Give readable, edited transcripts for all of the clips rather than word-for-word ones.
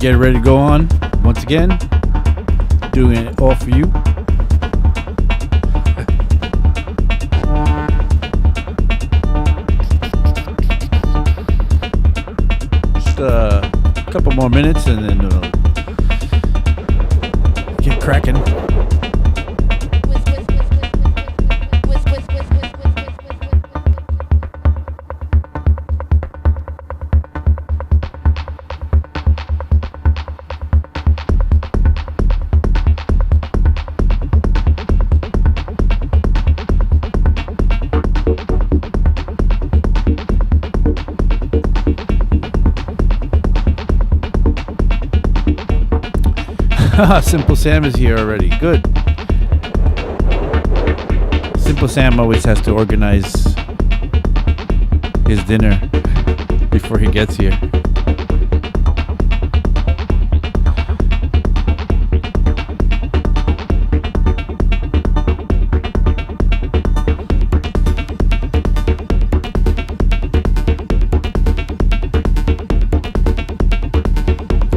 Get ready to go on once again. Doing it all for you. Just a couple more minutes and then get cracking. Simple Sam is here already. Good. Simple Sam always has to organize his dinner before he gets here.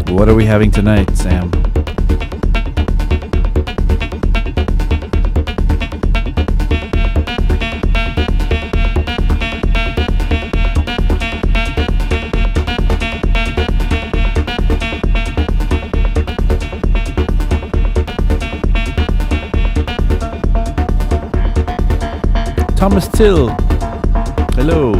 What are we having tonight, Sam? Thomas Till, hello.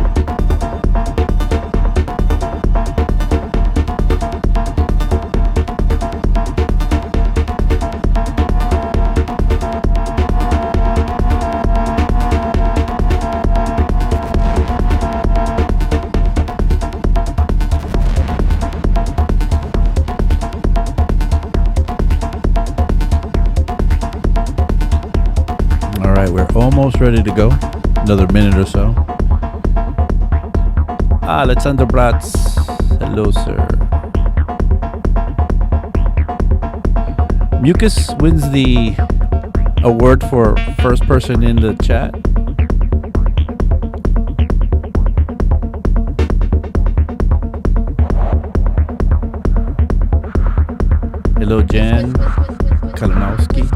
All right, we're almost ready to go. Another minute or so. Alexander Bratz. Hello, sir. Mucus wins the award for first person in the chat. Hello, Jan Kalinowski.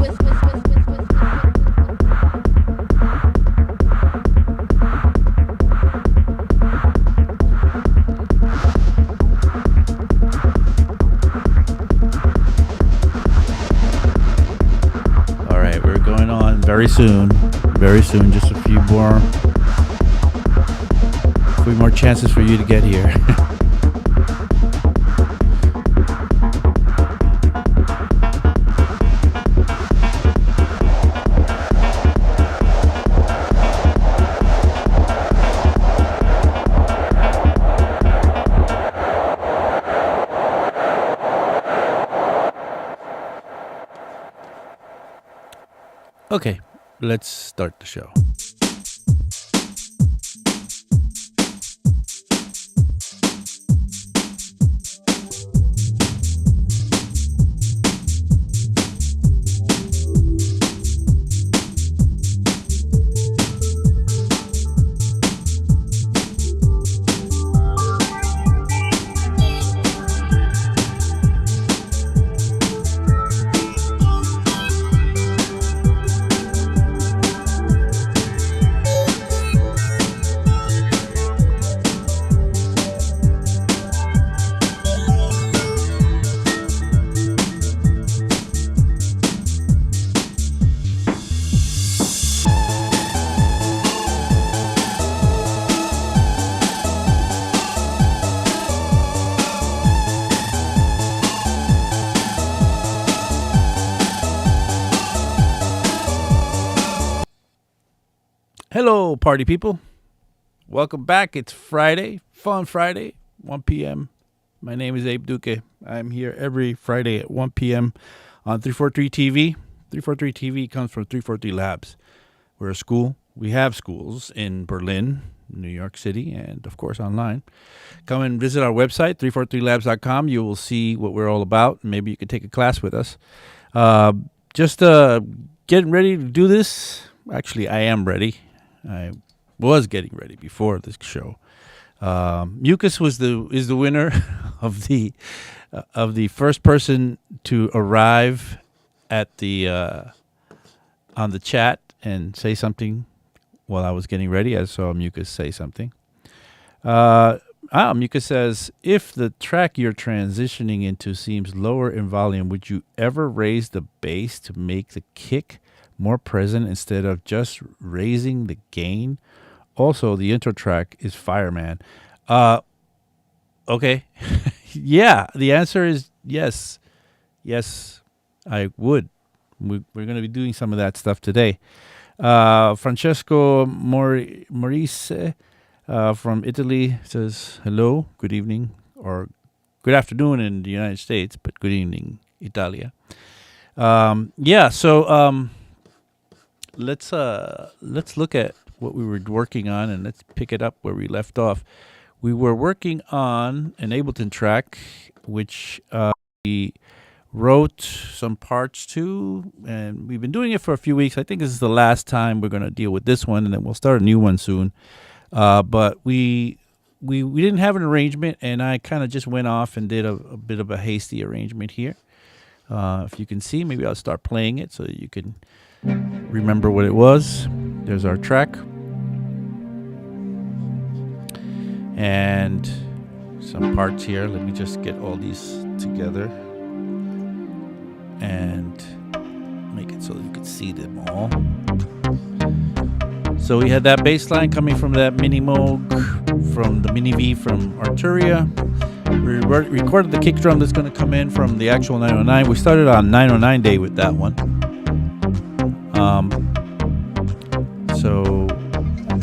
Very soon, just a few more chances for you to get here. Okay, let's start the show. Hello, party people. Welcome back. It's Friday, Fun Friday, 1 p.m. My name is Abe Duque. I'm here every Friday at 1 p.m. on 343 TV. 343 TV comes from 343 Labs. We're a school. We have schools in Berlin, New York City, and, of course, online. Come and visit our website, 343labs.com. You will see what we're all about. Maybe you can take a class with us. Just getting ready to do this. Actually, I am ready. I was getting ready before this show. Mucus is the winner of the first person to arrive at the on the chat and say something while I was getting ready. I saw Mucus say something. Mucus says, if the track you're transitioning into seems lower in volume, would you ever raise the bass to make the kick more present instead of just raising the gain? Also, the intro track is Fireman. Okay. Yeah, the answer is yes. Yes, I would. We're going to be doing some of that stuff today. Francesco Maurice from Italy says, hello, good evening, or good afternoon in the United States, but good evening, Italia. So let's look at what we were working on, and let's pick it up where we left off. We were working on an Ableton track, which we wrote some parts to, and we've been doing it for a few weeks. I think this is the last time we're going to deal with this one, and then we'll start a new one soon. But we didn't have an arrangement, and I kind of just went off and did a bit of a hasty arrangement here. If you can see, maybe I'll start playing it so you can remember what it was. There's our track. And some parts here. Let me just get all these together and make it so that you can see them all. So we had that bass line coming from that Mini Moog, from the Mini V from Arturia. We recorded the kick drum that's going to come in from the actual 909. We started on 909 day with that one. So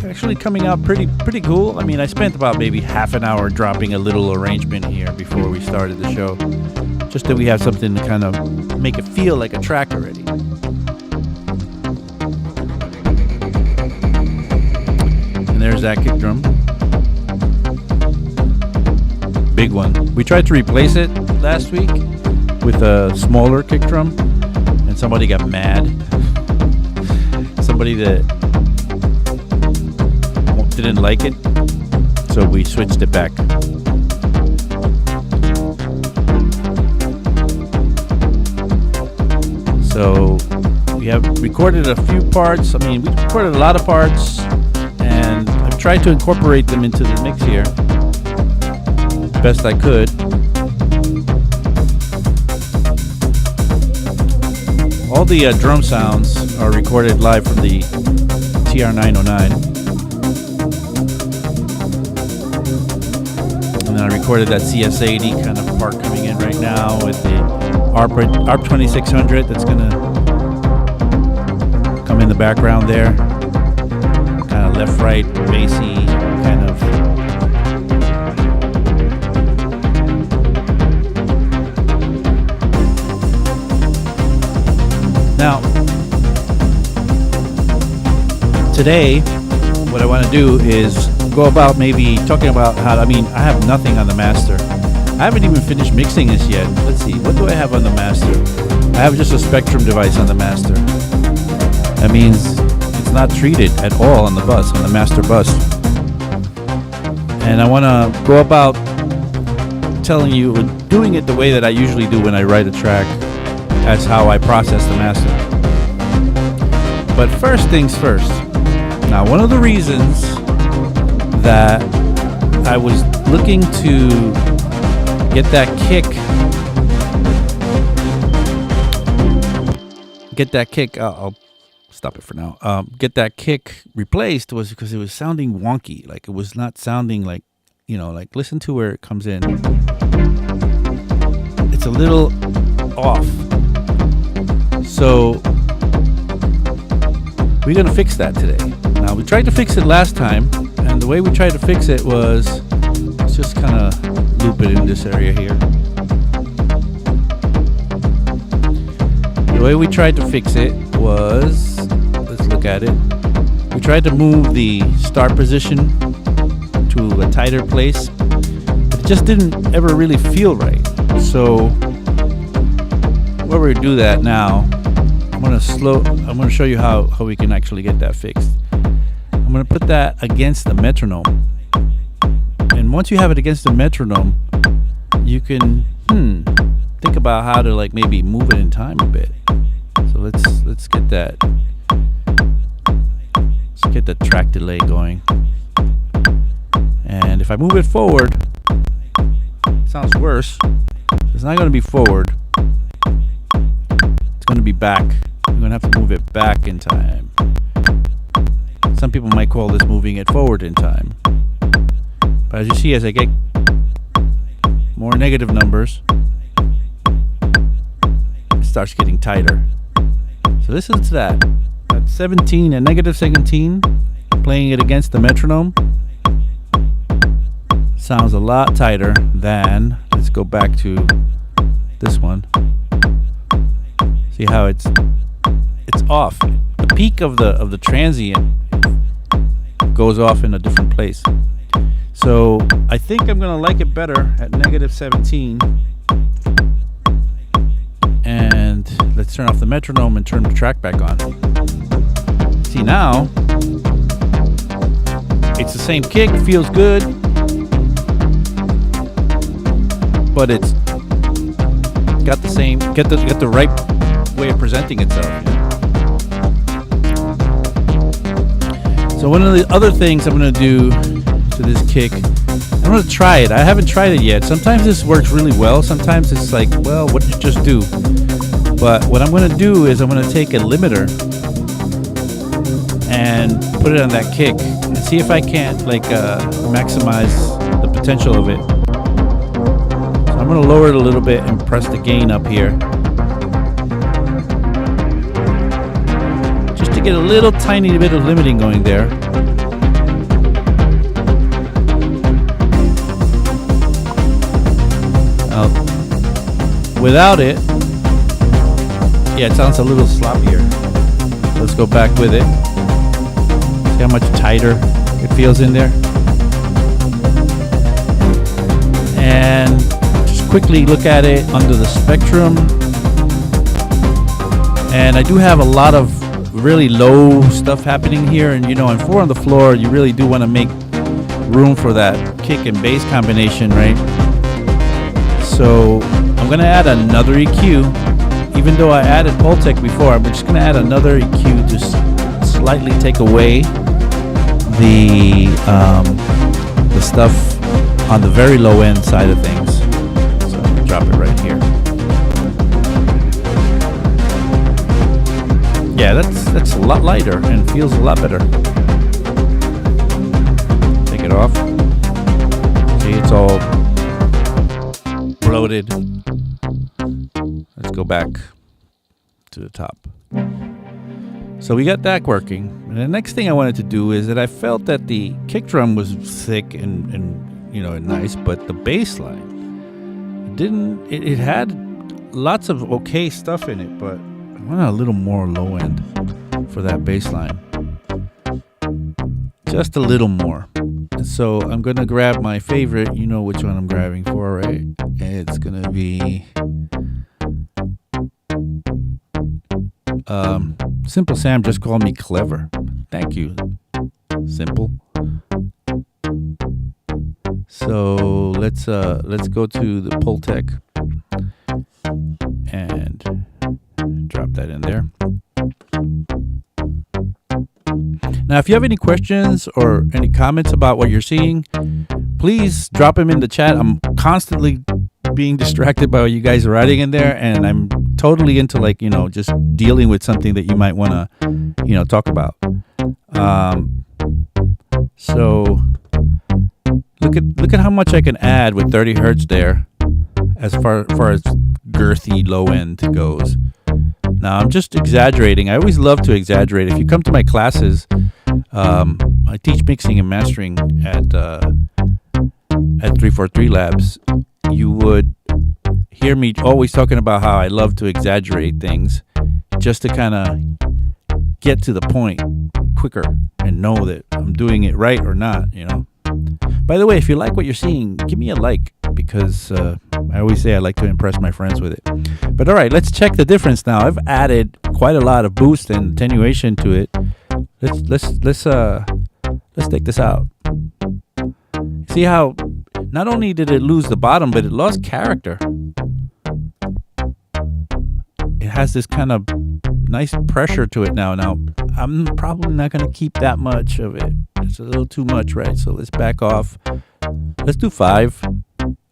actually coming out pretty cool. I mean, I spent about maybe half an hour dropping a little arrangement here before we started the show, just that we have something to kind of make it feel like a track already. And there's that kick drum. Big one. We tried to replace it last week with a smaller kick drum, and somebody got mad. Somebody that didn't like it, so we switched it back. So we have recorded a few parts. I mean, we recorded a lot of parts, and I've tried to incorporate them into the mix here best I could. All the drum sounds are recorded live from the TR-909. And then I recorded that CS80 kind of part coming in right now with the ARP2600 that's going to come in the background there. Kind of left, right, bassy kind of. Now, today, what I want to do is go about maybe talking about how, I have nothing on the master. I haven't even finished mixing this yet. Let's see, what do I have on the master? I have just a Spectrum device on the master. That means it's not treated at all on the bus, on the master bus. And I want to go about telling you, doing it the way that I usually do when I write a track. That's how I process the master. But first things first. Now, one of the reasons that I was looking to get that kick, I'll stop it for now. Get that kick replaced was because it was sounding wonky. Like it was not sounding like, like listen to where it comes in. It's a little off. So we're going to fix that today. Now, we tried to fix it last time, and the way we tried to fix it was, let's just kind of loop it in this area here. The way we tried to fix it was, let's look at it. We tried to move the start position to a tighter place, but it just didn't ever really feel right. So, where we do that now, I'm going to show you how we can actually get that fixed. I'm going to put that against the metronome. And And once you have it against the metronome, you can think about how to like maybe move it in time a bit. So let's get that. Let's get the track delay going. And if I move it forward, it sounds worse. It's not going to be forward. It's going to be back. I'm going to have to move it back in time. Some people might call this moving it forward in time. But as you see, as I get more negative numbers, it starts getting tighter. So listen to that. At 17 and negative 17, playing it against the metronome, sounds a lot tighter than, let's go back to this one. See how it's off. The peak of the transient goes off in a different place. So I think I'm gonna like it better at negative 17. And let's turn off the metronome and turn the track back on. See, now it's the same kick, feels good, but it's got the right way of presenting itself. So one of the other things I'm going to do to this kick, I'm going to try it. I haven't tried it yet. Sometimes this works really well. Sometimes it's like, well, what did you just do? But what I'm going to do is I'm going to take a limiter and put it on that kick and see if I can't like maximize the potential of it. So I'm going to lower it a little bit and press the gain up here, just to get a little tiny bit of limiting going there. Without it, yeah, it sounds a little sloppier. Let's go back with it. See how much tighter it feels in there. And just quickly look at it under the spectrum. And I do have a lot of really low stuff happening here. And on 4 on the floor, you really do want to make room for that kick and bass combination, right? So I'm going to add another EQ. Even though I added Pultec before, I'm just going to add another EQ to slightly take away the stuff on the very low end side of things. So I'm going to drop it right here. Yeah, that's a lot lighter and feels a lot better. Take it off. See, it's all bloated. Let's go back to the top. So we got that working. And the next thing I wanted to do is that I felt that the kick drum was thick and nice, but the bass line it had lots of okay stuff in it, but I want a little more low end for that bass line. Just a little more. And so I'm gonna grab my favorite, you know which one I'm grabbing for, right? It's gonna be Simple Sam just called me clever. Thank you, Simple. So let's go to the Pultec and drop that in there. Now, if you have any questions or any comments about what you're seeing, please drop them in the chat. I'm constantly being distracted by what you guys are writing in there, and I'm totally into just dealing with something that you might want to talk about. So look at how much I can add with 30 hertz there as far as girthy low end goes. Now I'm just exaggerating. I always love to exaggerate. If you come to my classes, I teach mixing and mastering at 343 Labs. You would hear me always talking about how I love to exaggerate things just to kind of get to the point quicker and know that I'm doing it right or not, By the way, if you like what you're seeing, give me a like, because I always say I like to impress my friends with it. But all right, let's check the difference now. I've added quite a lot of boost and attenuation to it. Let's take this out. See how not only did it lose the bottom, but it lost character. It has this kind of nice pressure to it now. Now, I'm probably not going to keep that much of it. It's a little too much, right? So let's back off. Let's do 5.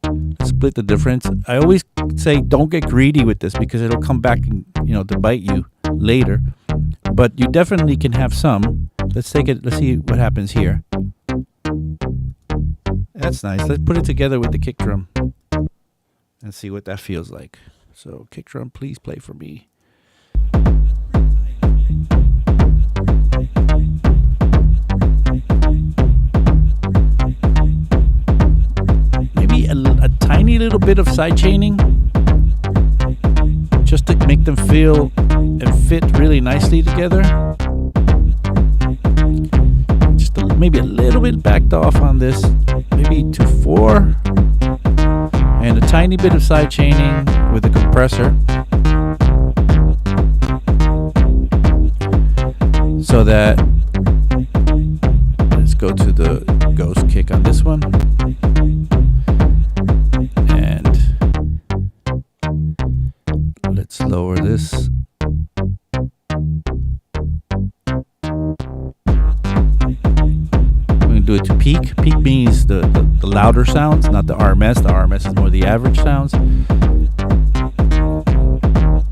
Let's split the difference. I always say don't get greedy with this because it'll come back and, to bite you later. But you definitely can have some. Let's take it. Let's see what happens here. That's nice. Let's put it together with the kick drum and see what that feels like. So kick drum, please play for me. Maybe a tiny little bit of side chaining just to make them feel and fit really nicely together. Just maybe a little bit backed off on this, maybe to 4. And a tiny bit of side chaining with the compressor. So that, let's go to the ghost kick on this one. And let's lower this. Do it to peak. Peak means the louder sounds, not the RMS. The RMS is more the average sounds.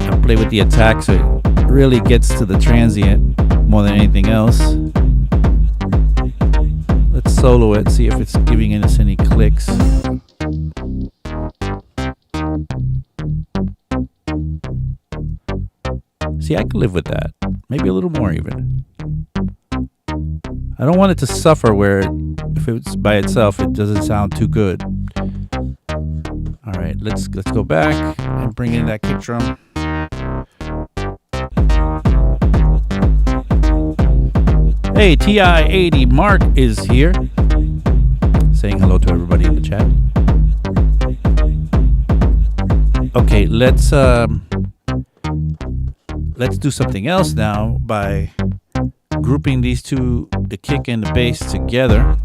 I play with the attack so it really gets to the transient more than anything else. Let's solo it, see if it's giving us any clicks. See, I could live with that. Maybe a little more even. I don't want it to suffer where if it's by itself, it doesn't sound too good. All right, let's go back and bring in that kick drum. Hey, TI80 Mark is here, saying hello to everybody in the chat. Okay, let's do something else now by grouping these two, the kick and the bass, together.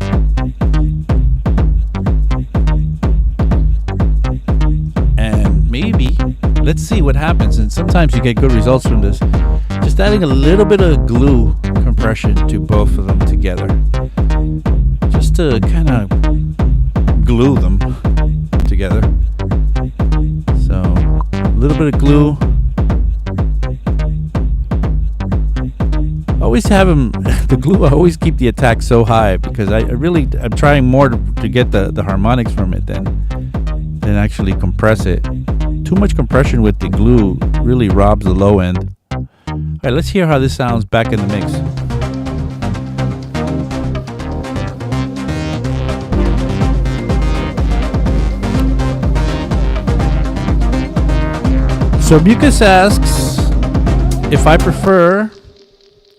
And maybe, let's see what happens. And sometimes you get good results from this. Just adding a little bit of glue compression to both of them together. Just to kind of glue them together. So, a little bit of glue. Always have them, the glue, I always keep the attack so high because I'm trying more to get the harmonics from it than actually compress it. Too much compression with the glue really robs the low end. All right, let's hear how this sounds back in the mix. So Mucus asks if I prefer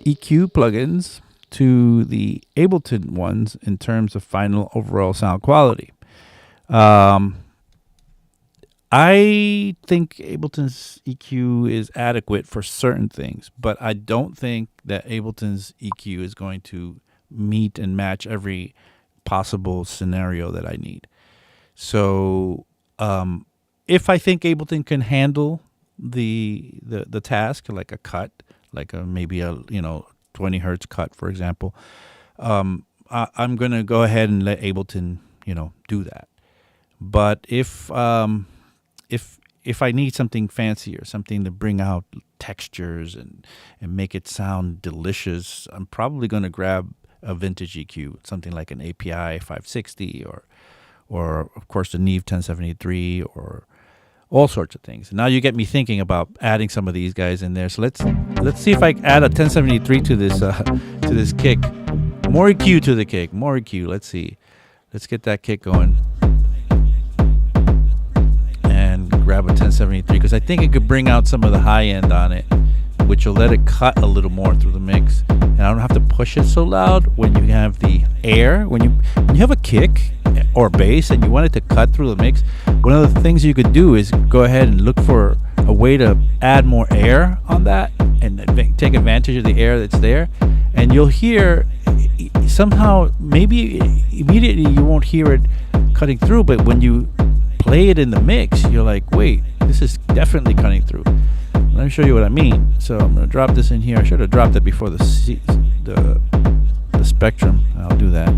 EQ plugins to the Ableton ones in terms of final overall sound quality. I think Ableton's EQ is adequate for certain things, but I don't think that Ableton's EQ is going to meet and match every possible scenario that I need. So if I think Ableton can handle the task, like a cut, like maybe a 20 hertz cut, for example, I'm going to go ahead and let Ableton do that. But if I need something fancier, something to bring out textures and make it sound delicious, I'm probably going to grab a vintage EQ, something like an API 560 or of course the Neve 1073 or all sorts of things. Now you get me thinking about adding some of these guys in there. So let's see if I add a 1073 to this kick. More EQ to the kick. More EQ. Let's see. Let's get that kick going. And grab a 1073 because I think it could bring out some of the high end on it, which will let it cut a little more through the mix. And I don't have to push it so loud when you have the air. When you have a kick or bass and you want it to cut through the mix, one of the things you could do is go ahead and look for a way to add more air on that and take advantage of the air that's there. And you'll hear somehow, maybe immediately you won't hear it cutting through, but when you play it in the mix, you're like, wait, this is definitely cutting through. Let me show you what I mean. So I'm gonna drop this in here. I should have dropped it before the spectrum. I'll do that.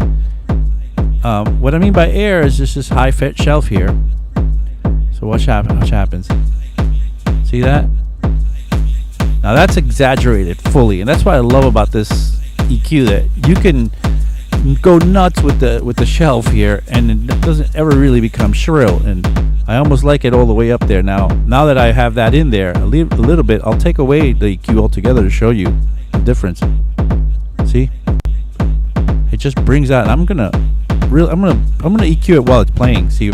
What I mean by air is just this high fit shelf here. So watch happens. See that? Now that's exaggerated fully, and that's what I love about this EQ, that you can go nuts with the shelf here, and it doesn't ever really become shrill. And I almost like it all the way up there. Now that I have that in there a little bit, I'll take away the EQ altogether to show you the difference. See? It just brings out. I'm gonna EQ it while it's playing. See?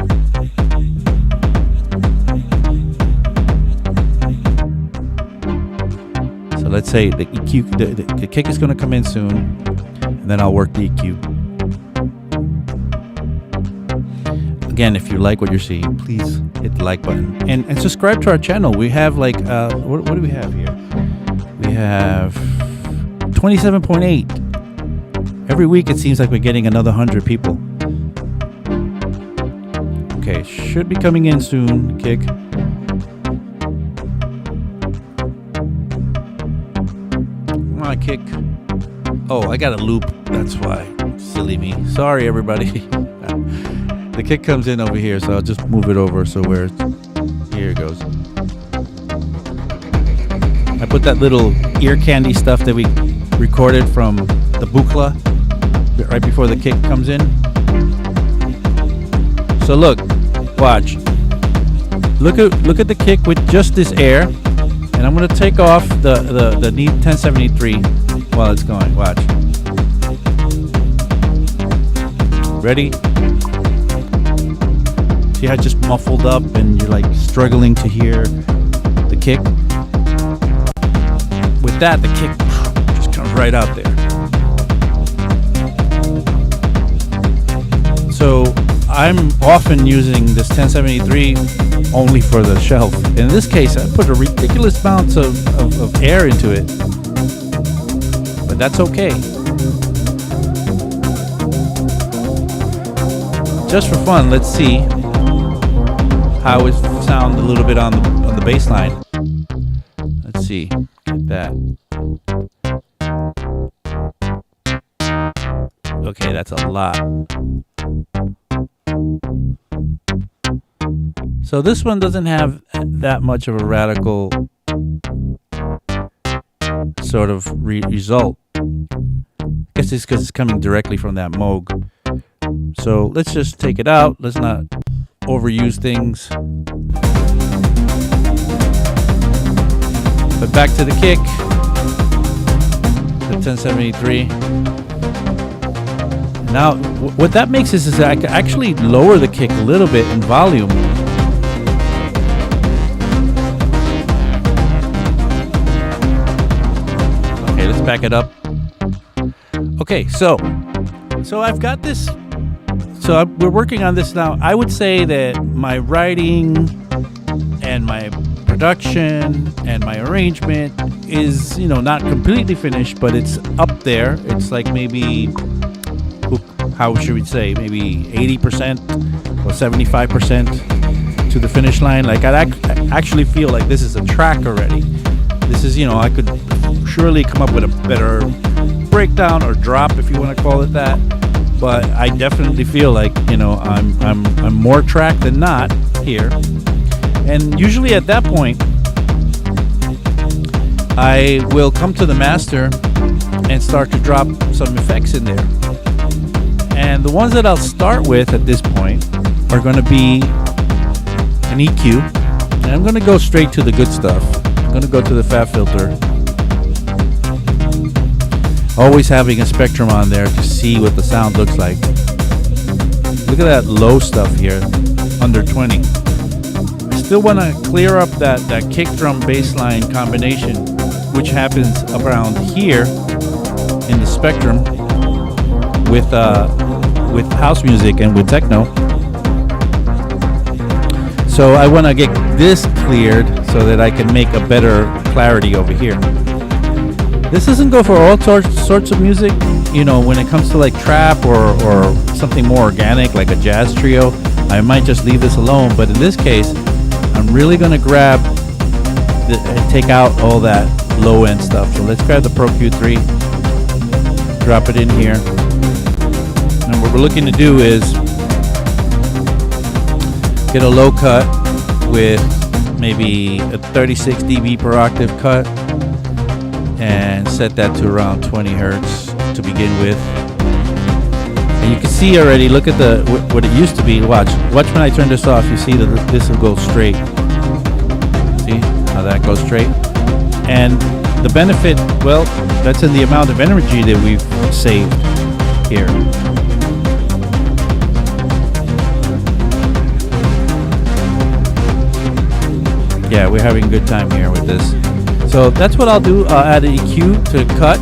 So let's say the EQ, the kick is gonna come in soon, and then I'll work the EQ. Again, if you like what you're seeing, please hit the like button and subscribe to our channel. We have like what do we have here? We have 27.8. Every week it seems like we're getting another 100 people. Okay, should be coming in soon, kick. Come on, kick. Oh, I got a loop, that's why. Silly me. Sorry, everybody. The kick comes in over here, so I'll just move it over so where here it goes. I put that little ear candy stuff that we recorded from the Buchla right before the kick comes in. So look, watch. Look at the kick with just this air, and I'm gonna take off the Need 1073 while it's going. Watch. Ready? See how it's just muffled up and you're like struggling to hear the kick? With that, the kick just comes right out there. So I'm often using this 1073 only for the shelf. In this case, I put a ridiculous amount of air into it, but that's okay. Just for fun, let's see how it sounds a little bit on the bass line. Let's see, get that. Okay, that's a lot. So this one doesn't have that much of a radical sort of result. I guess it's because it's coming directly from that Moog. So let's just take it out. Let's not overuse things. But back to the kick, the 1073. Now, what that makes is I can actually lower the kick a little bit in volume. Okay, let's back it up. Okay, so I've got this. So we're working on this now. I would say that my writing and my production and my arrangement is, not completely finished, but it's up there. It's like maybe, how should we say, maybe 80% or 75% to the finish line. Like I actually feel like this is a track already. This is, I could surely come up with a better breakdown or drop, if you want to call it that. But I definitely feel like, I'm more track than not here. And usually at that point, I will come to the master and start to drop some effects in there. And the ones that I'll start with at this point are going to be an EQ. And I'm going to go straight to the good stuff. I'm going to go to the fat filter. Always having a spectrum on there to see what the sound looks like. Look at that low stuff here, under 20. I still want to clear up that kick drum bass line combination, which happens around here in the spectrum with house music and with techno. So I want to get this cleared so that I can make a better clarity over here. This doesn't go for all sorts of music. You know, when it comes to like trap or something more organic like a jazz trio, I might just leave this alone. But in this case, I'm really going to grab and take out all that low end stuff. So let's grab the Pro Q3, drop it in here. And what we're looking to do is get a low cut with maybe a 36 dB per octave cut and set that to around 20 hertz to begin with. And you can see already, look at what it used to be. Watch when I turn this off, you see that this will go straight. See how that goes straight? And the benefit, well, that's in the amount of energy that we've saved here. Yeah, we're having a good time here with this. So that's what I'll do. I'll add an EQ to cut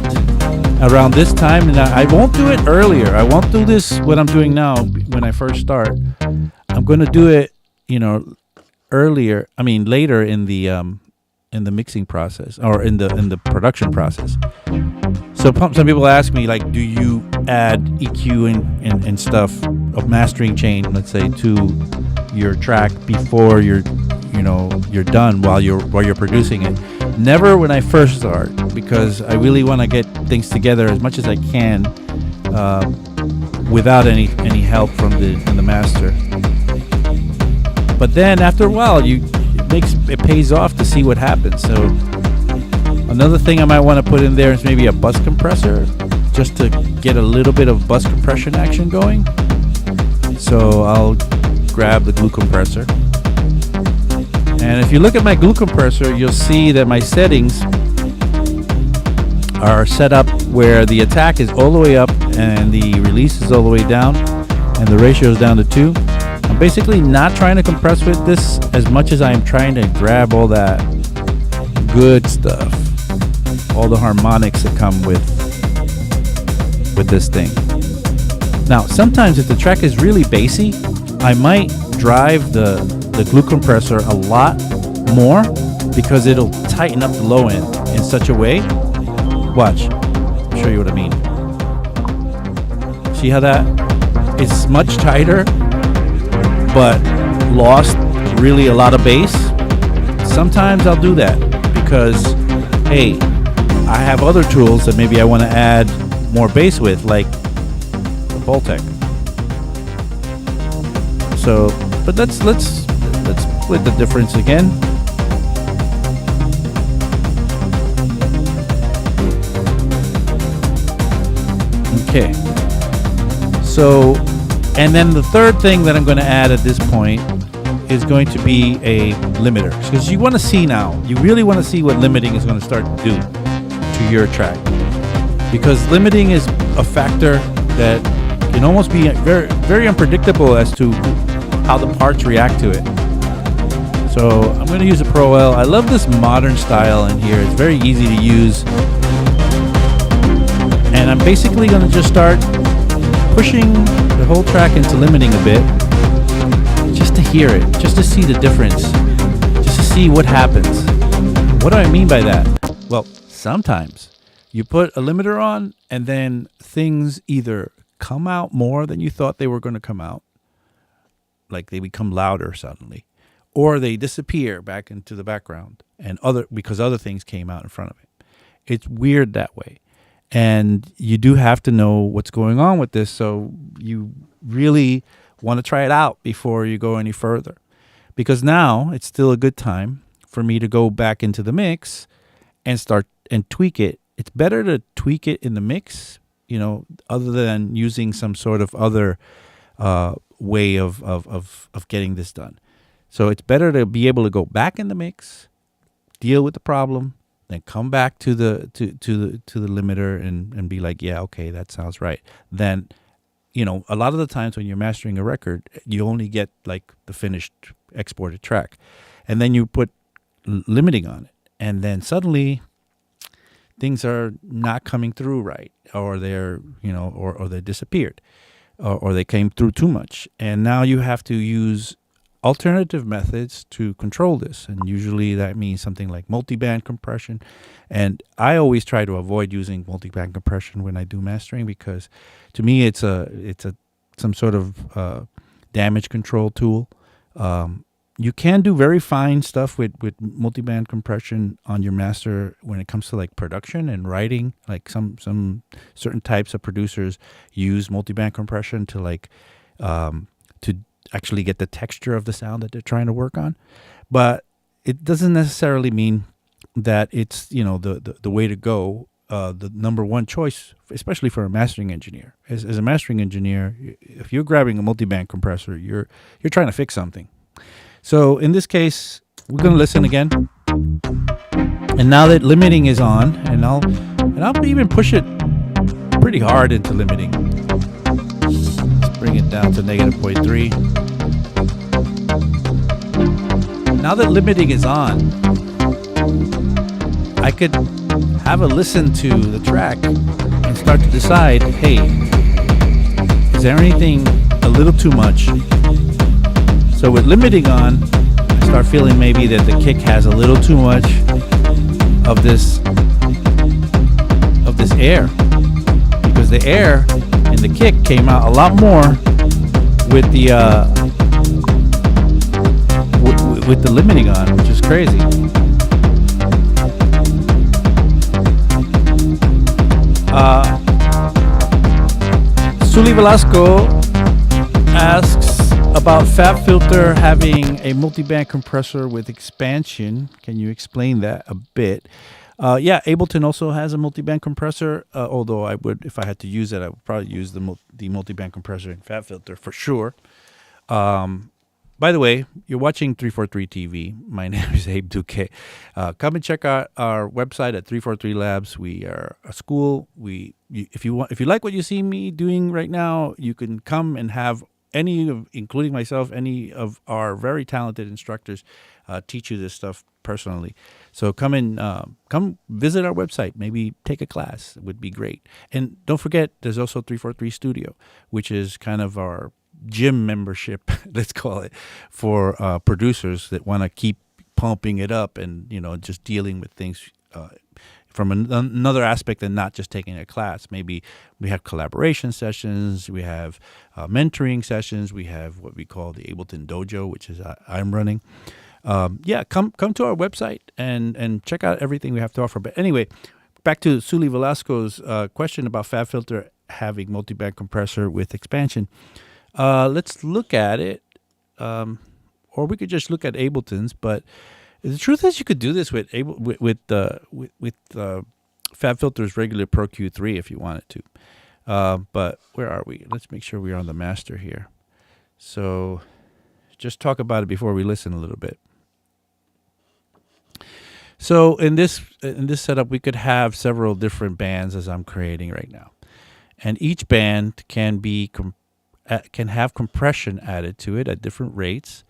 around this time, and I won't do it earlier. I won't do this what I'm doing now when I first start. I'm going to do it, later in the mixing process or in the production process. So some people ask me, like, do you add EQ and stuff of mastering chain, let's say, to your track before you're done while you're producing it? Never when I first start, because I really want to get things together as much as I can without any help from the master. But then after a while, it pays off to see what happens. So another thing I might want to put in there is maybe a bus compressor, just to get a little bit of bus compression action going. So I'll grab the glue compressor. And if you look at my glue compressor, you'll see that my settings are set up where the attack is all the way up and the release is all the way down, and the ratio is down to 2. I'm basically not trying to compress with this as much as I'm trying to grab all that good stuff, all the harmonics that come with this thing. Now, sometimes if the track is really bassy, I might drive the glue compressor a lot more, because it'll tighten up the low end in such a way. Watch, I'll show you what I mean. See how that is much tighter but lost really a lot of bass? Sometimes I'll do that because, hey, I have other tools that maybe I want to add more bass with, like the Voltec. So, but let's split the difference again. Okay. So, and then the third thing that I'm going to add at this point is going to be a limiter, because you want to see now. You really want to see what limiting is going to start to do to your track, because limiting is a factor that can almost be very, very unpredictable as to how the parts react to it. So I'm going to use a Pro L. I love this modern style in here. It's very easy to use. And I'm basically going to just start pushing the whole track into limiting a bit, just to hear it, just to see the difference, just to see what happens. What do I mean by that? Well, sometimes you put a limiter on and then things either come out more than you thought they were going to come out, like they become louder suddenly, or they disappear back into the background because other things came out in front of it. It's weird that way. And you do have to know what's going on with this, so you really want to try it out before you go any further. Because now it's still a good time for me to go back into the mix and start and tweak it. It's better to tweak it in the mix, other than using some sort of other way of getting this done. So it's better to be able to go back in the mix, deal with the problem, then come back to the limiter and be like, yeah, okay, that sounds right. Then, a lot of the times when you're mastering a record, you only get like the finished exported track, and then you put limiting on it, and then suddenly things are not coming through right, or they're or they disappeared, or they came through too much, and now you have to use alternative methods to control this, and usually that means something like multiband compression. And I always try to avoid using multiband compression when I do mastering, because to me it's a some sort of damage control tool. You can do very fine stuff with multiband compression on your master when it comes to like production and writing. Like some certain types of producers use multiband compression to to actually get the texture of the sound that they're trying to work on. But it doesn't necessarily mean that it's the way to go, the number one choice, especially for a mastering engineer. As a mastering engineer, if you're grabbing a multiband compressor, you're trying to fix something. So in this case, we're going to listen again. And now that limiting is on, and I'll even push it pretty hard into limiting. Let's bring it down to -0.3. Now that limiting is on, I could have a listen to the track and start to decide, hey, is there anything a little too much? So with limiting on, I start feeling maybe that the kick has a little too much of this air, because the air and the kick came out a lot more with the with the limiting on, which is crazy. Sully Velasco asks about Fab Filter having a multiband compressor with expansion. Can you explain that a bit? Yeah, Ableton also has a multiband compressor. Although if I had to use it, I would probably use the multiband compressor in Fab Filter for sure. By the way, you're watching 343 TV. My name is Abe Duque. Come and check out our website at 343 Labs. We are a school. If you like what you see me doing right now, you can come and have including myself, any of our very talented instructors teach you this stuff personally. So come visit our website. Maybe take a class. It would be great. And don't forget, there's also 343 Studio, which is kind of our gym membership, let's call it, for producers that want to keep pumping it up and just dealing with things from another aspect and not just taking a class. Maybe we have collaboration sessions, we have mentoring sessions, we have what we call the Ableton Dojo, which is I'm running. Come to our website and check out everything we have to offer. But anyway, back to Sully Velasco's question about Fab Filter having multiband compressor with expansion. Let's look at it, or we could just look at Ableton's. But the truth is, you could do this with Fab Filter's regular Pro Q3 if you wanted to. But where are we? Let's make sure we're on the master here. So just talk about it before we listen a little bit. So in this setup, we could have several different bands as I'm creating right now, and each band can have compression added to it at different rates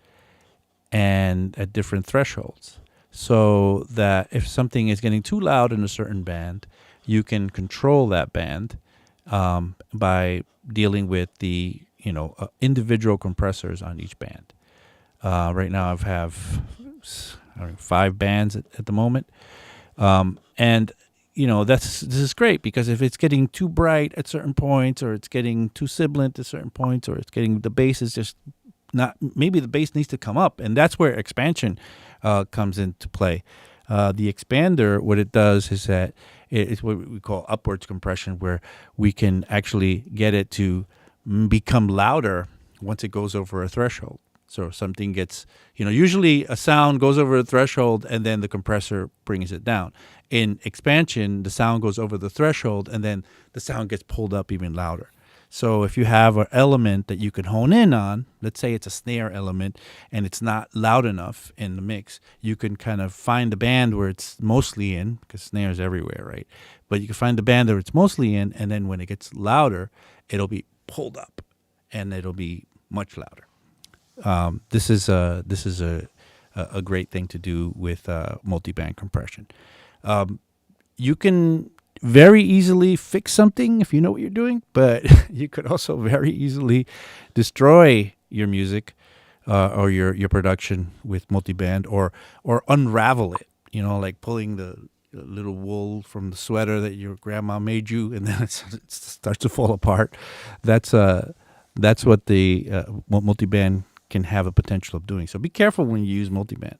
and at different thresholds, so that if something is getting too loud in a certain band, you can control that band by dealing with the individual compressors on each band. Right now I have 5 bands at the moment, and this is great, because if it's getting too bright at certain points, or it's getting too sibilant at certain points, or it's getting, the bass is just not, maybe the bass needs to come up, and that's where expansion comes into play. The expander, what it does is that it's what we call upwards compression, where we can actually get it to become louder once it goes over a threshold. So something gets, usually a sound goes over a threshold and then the compressor brings it down. In expansion, the sound goes over the threshold and then the sound gets pulled up even louder. So if you have an element that you can hone in on, let's say it's a snare element and it's not loud enough in the mix, you can kind of find the band where it's mostly in, because snares everywhere, right? But you can find the band where it's mostly in, and then when it gets louder, it'll be pulled up and it'll be much louder. This is a great thing to do with multiband compression. You can very easily fix something if you know what you're doing, but you could also very easily destroy your music or your production with multiband, or unravel it. Like pulling the little wool from the sweater that your grandma made you, and then it starts to fall apart. That's what what multiband can have a potential of doing. So be careful when you use multiband.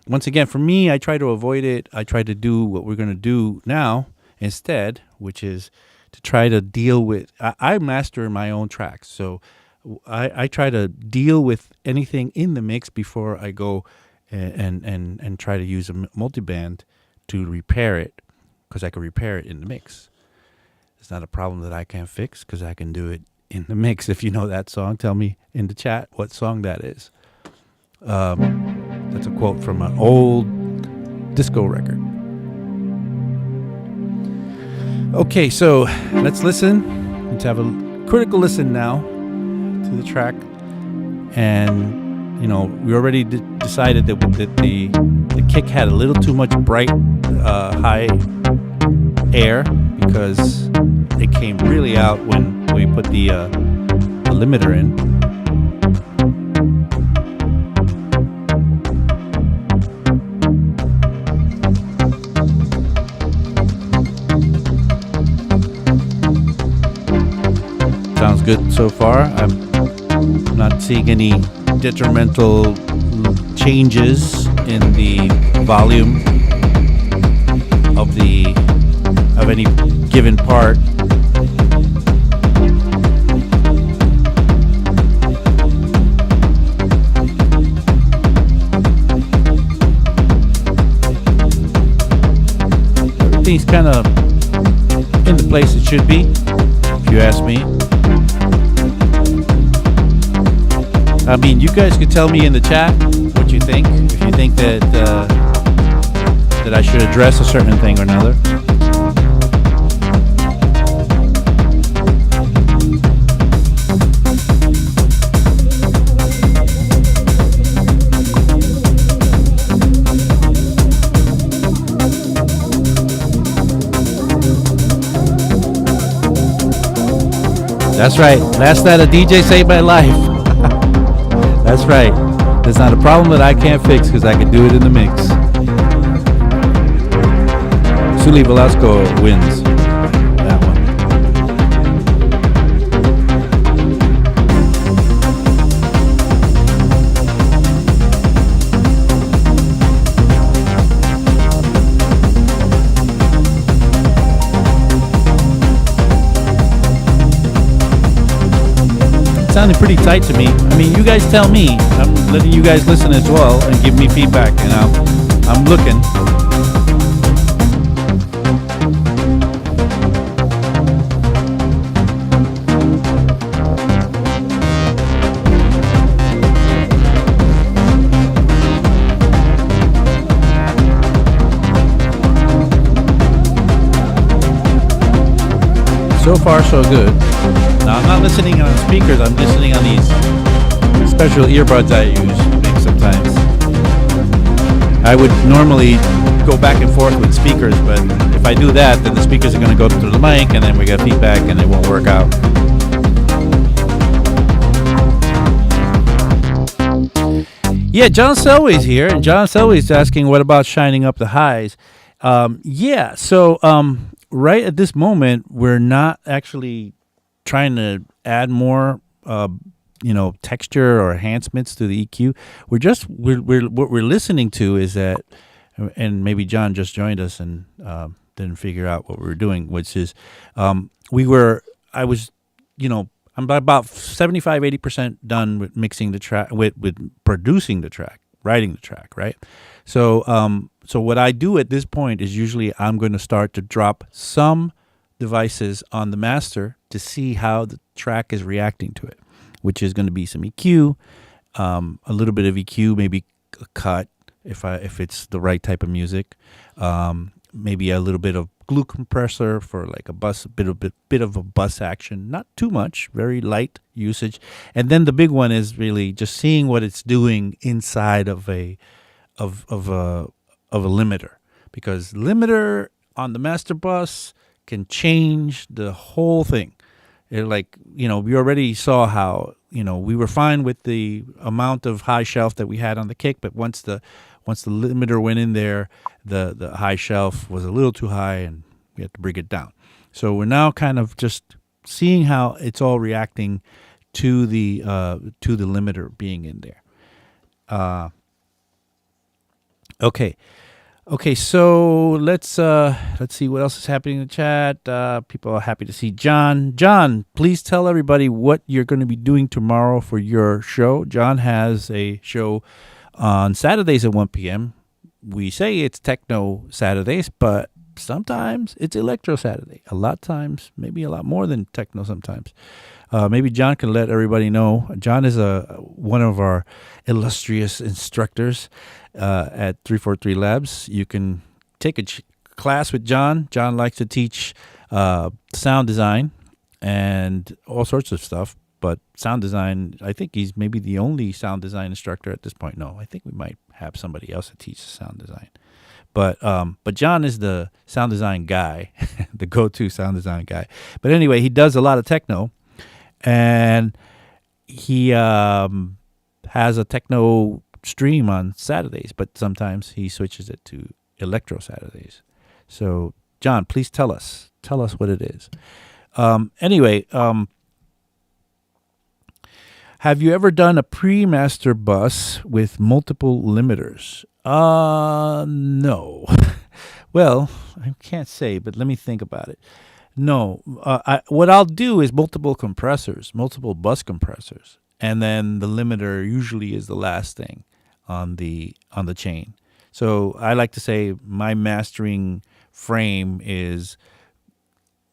Once again, for me, I try to avoid it. I try to do what we're going to do now instead, which is to try to deal with. I master my own tracks, so I try to deal with anything in the mix before I go and try to use a multiband to repair it, because I can repair it in the mix. It's not a problem that I can't fix, because I can do it in the mix. If you know that song, tell me in the chat what song that is. That's a quote from an old disco record. Okay, so let's listen. Let's have a critical listen now to the track. And we already decided that the kick had a little too much bright high air, because it came really out when we put the limiter in. Sounds good so far. I'm not seeing any detrimental changes in the volume of any given part. Everything's kind of in the place it should be, if you ask me. I mean, you guys could tell me in the chat what you think. If you think that I should address a certain thing or another. That's right. Last night a DJ saved my life. That's right. There's not a problem that I can't fix, because I can do it in the mix. Sully Velasco wins that one. Sounded pretty tight to me. I mean, you guys tell me. I'm letting you guys listen as well and give me feedback, and I'm looking. So far, so good. Now, I'm not listening on speakers. I'm listening on these special earbuds I use to mix sometimes. I would normally go back and forth with speakers, but if I do that, then the speakers are going to go through the mic, and then we get feedback, and it won't work out. Yeah, John Selway's here, and John Selway's asking, what about shining up the highs? Right at this moment, we're not actually trying to add more, texture or enhancements to the EQ. What we're listening to is that, and maybe John just joined us and didn't figure out what we were doing, which is, I'm about 75, 80% done with mixing the track, with producing the track, writing the track, right? So what I do at this point is usually I'm going to start to drop some devices on the master to see how the track is reacting to it, which is going to be some EQ, a little bit of EQ, maybe a cut if it's the right type of music, maybe a little bit of glue compressor for like a bit of a bus action, not too much, very light usage, and then the big one is really just seeing what it's doing inside of a limiter, because limiter on the master bus can change the whole thing. We already saw how we were fine with the amount of high shelf that we had on the kick, but once the limiter went in there, the high shelf was a little too high, and we had to bring it down. So we're now kind of just seeing how it's all reacting to the limiter being in there. Okay, so let's see what else is happening in the chat. People are happy to see John. John, please tell everybody what you're going to be doing tomorrow for your show. John has a show on Saturdays at 1 p.m. We say it's Techno Saturdays, but sometimes it's Electro Saturday. A lot of times, maybe a lot more than Techno sometimes. Maybe John can let everybody know. John is one of our illustrious instructors at 343 Labs. You can take a class with John. John likes to teach sound design and all sorts of stuff. But sound design, I think he's maybe the only sound design instructor at this point. No, I think we might have somebody else that teaches sound design. But John is the sound design guy, the go-to sound design guy. But anyway, he does a lot of techno. And he has a techno stream on Saturdays, but sometimes he switches it to Electro Saturdays. So, John, please tell us what it is. Anyway, have you ever done a pre-master bus with multiple limiters? No. Well, I can't say, but let me think about it. No, what I'll do is multiple bus compressors, and then the limiter usually is the last thing on the chain. So I like to say my mastering frame is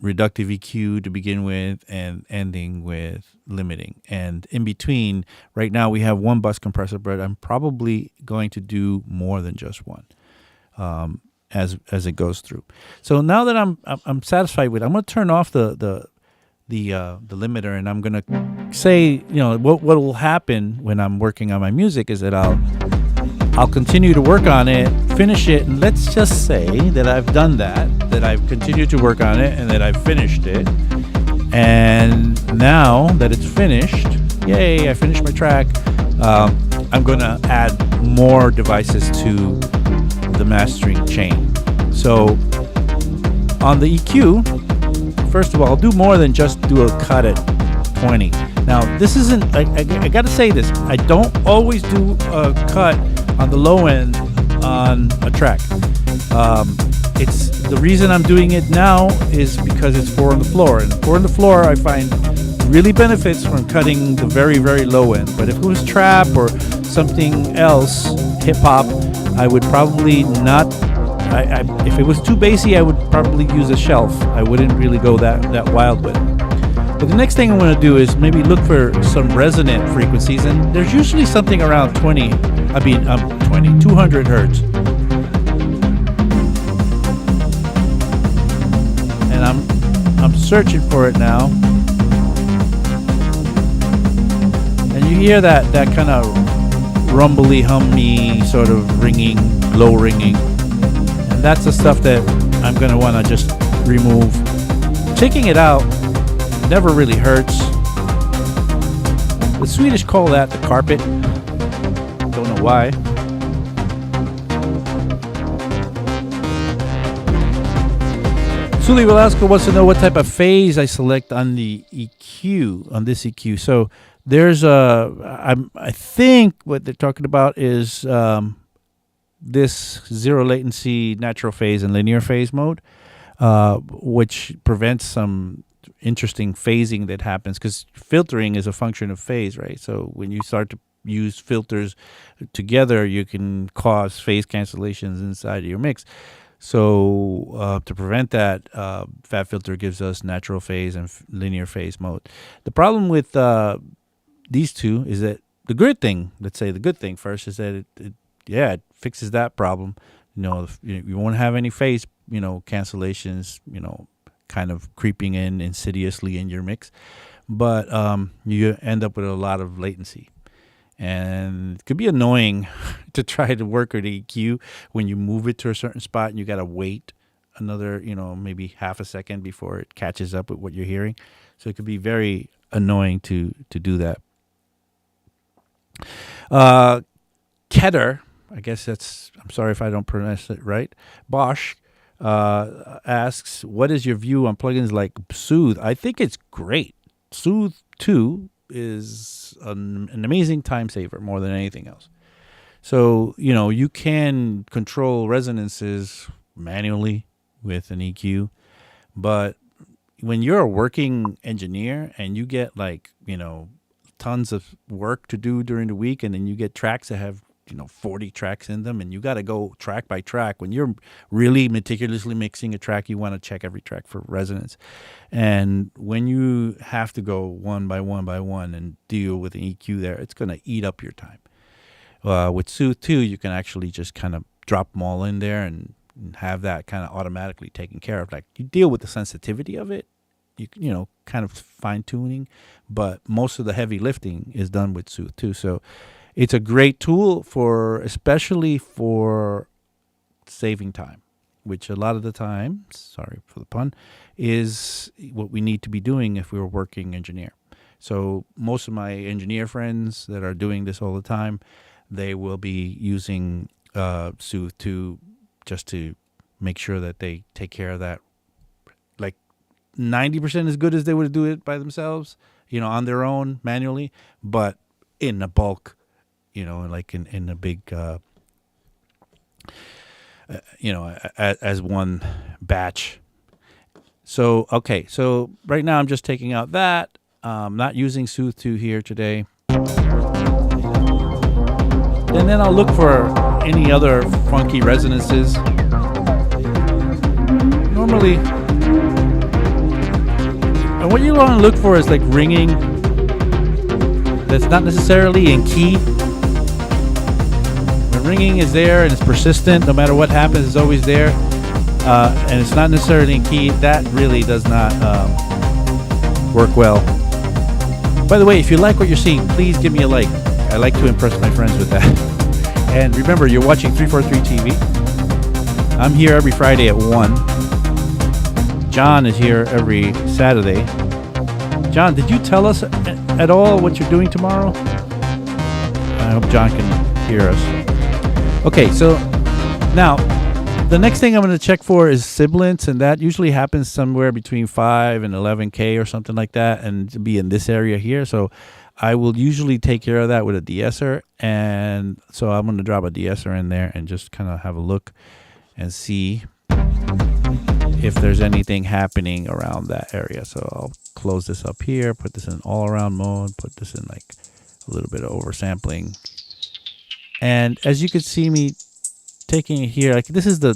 reductive EQ to begin with and ending with limiting. And in between, right now we have one bus compressor, but I'm probably going to do more than just one. As it goes through. So now that I'm satisfied with it, I'm going to turn off the limiter, and I'm going to say, what will happen when I'm working on my music is that I'll continue to work on it, finish it, and let's just say that I've done that I've continued to work on it, and that I've finished it. And now that it's finished, yay, I finished my track, I'm going to add more devices to the mastering chain. So on the EQ, first of all, I'll do more than just do a cut at 20. Now, this isn't, I got to say this, I don't always do a cut on the low end on a track. It's the reason I'm doing it now is because it's 4 on the floor. And 4 on the floor, I find really benefits from cutting the very, very low end. But if it was trap or something else, hip hop, I would probably not. If it was too bassy, I would probably use a shelf. I wouldn't really go that wild with it. But the next thing I'm going to do is maybe look for some resonant frequencies, and there's usually something around 200 hertz. And I'm searching for it now. And you hear that kind of rumbly, hummy, sort of ringing, low ringing. And that's the stuff that I'm going to want to just remove. Taking it out never really hurts. The Swedish call that the carpet. Don't know why. Suli Velasco wants to know what type of phase I select on the EQ, on this EQ. So there's I think what they're talking about is this zero latency natural phase and linear phase mode, which prevents some interesting phasing that happens, because filtering is a function of phase, right? So when you start to use filters together, you can cause phase cancellations inside of your mix. So to prevent that, Fat Filter gives us natural phase and linear phase mode. The problem with these two is that the good thing, let's say the good thing first, is that it fixes that problem. You won't have any phase, cancellations, kind of creeping in insidiously in your mix, but you end up with a lot of latency. And it could be annoying to try to work with EQ when you move it to a certain spot and you got to wait another, maybe half a second before it catches up with what you're hearing. So it could be very annoying to do that. Uh, Keter, I guess I'm sorry if I don't pronounce it right. Bosch asks, what is your view on plugins like Soothe? I think it's great. Soothe 2 is an amazing time saver more than anything else. So, you can control resonances manually with an EQ, but when you're a working engineer and you get tons of work to do during the week, and then you get tracks that have 40 tracks in them, and you got to go track by track. When you're really meticulously mixing a track, you want to check every track for resonance. And when you have to go one by one and deal with an EQ there, it's going to eat up your time. With Soothe 2, you can actually just kind of drop them all in there and have that kind of automatically taken care of. Like, you deal with the sensitivity of it, kind of fine tuning, but most of the heavy lifting is done with Soothe 2. So it's a great tool especially for saving time, which a lot of the time, sorry for the pun, is what we need to be doing if we're a working engineer. So most of my engineer friends that are doing this all the time, they will be using Soothe 2 just to make sure that they take care of that, like 90% as good as they would do it by themselves, on their own manually, but in a bulk, like in a big, as one batch. So, okay. So right now I'm just taking out that. Not using Soothe 2 here today. And then I'll look for any other funky resonances. Normally, and what you want to look for is like ringing that's not necessarily in key. When ringing is there and it's persistent, no matter what happens, it's always there, and it's not necessarily in key, that really does not work well. By the way, if you like what you're seeing, please give me a like. I like to impress my friends with that. And remember, you're watching 343 TV. I'm here every Friday at 1. John is here every Saturday. John, did you tell us at all what you're doing tomorrow? I hope John can hear us. Okay, so now the next thing I'm going to check for is sibilance, and that usually happens somewhere between 5 and 11K or something like that, and to be in this area here. So I will usually take care of that with a de-esser, and so I'm going to drop a de-esser in there and just kind of have a look and see if there's anything happening around that area. So I'll close this up here, put this in all-around mode, put this in like a little bit of oversampling. And as you can see me taking it here, like this is the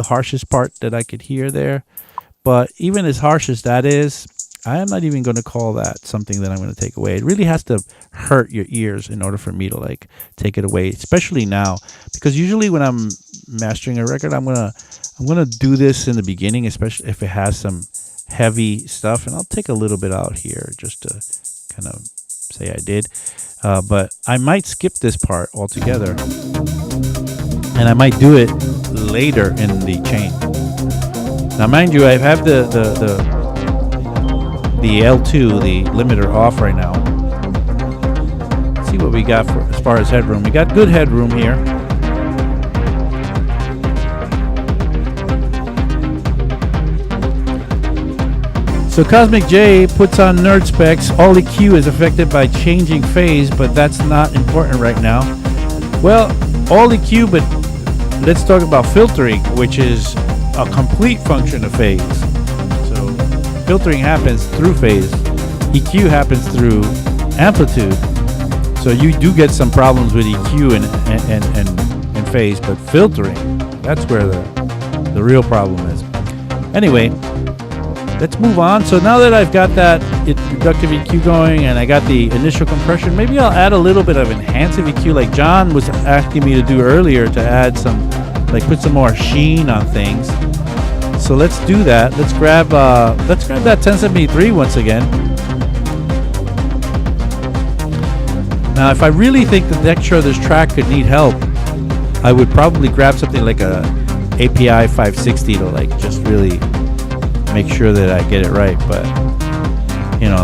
harshest part that I could hear there. But even as harsh as that is, I am not even going to call that something that I'm going to take away. It really has to hurt your ears in order for me to like take it away, especially now, because usually when I'm mastering a record, I'm gonna do this in the beginning, especially if it has some heavy stuff, and I'll take a little bit out here just to kind of say I did. But I might skip this part altogether, and I might do it later in the chain. Now, mind you, I have the L2, the limiter, off right now. Let's see what we got for as far as headroom. We got good headroom here. So Cosmic J puts on nerd specs. All EQ is affected by changing phase, but that's not important right now. Well, all EQ, but let's talk about filtering, which is a complete function of phase. So filtering happens through phase. EQ happens through amplitude. So you do get some problems with EQ and phase, but filtering, that's where the real problem is. Anyway, let's move on. So now that I've got that reductive EQ going and I got the initial compression, maybe I'll add a little bit of enhancive EQ like John was asking me to do earlier, to add some, like put some more sheen on things. So let's do that. Let's grab that 1073 once again. Now, if I really think the texture of this track could need help, I would probably grab something like a API 560 to like just really make sure that I get it right, but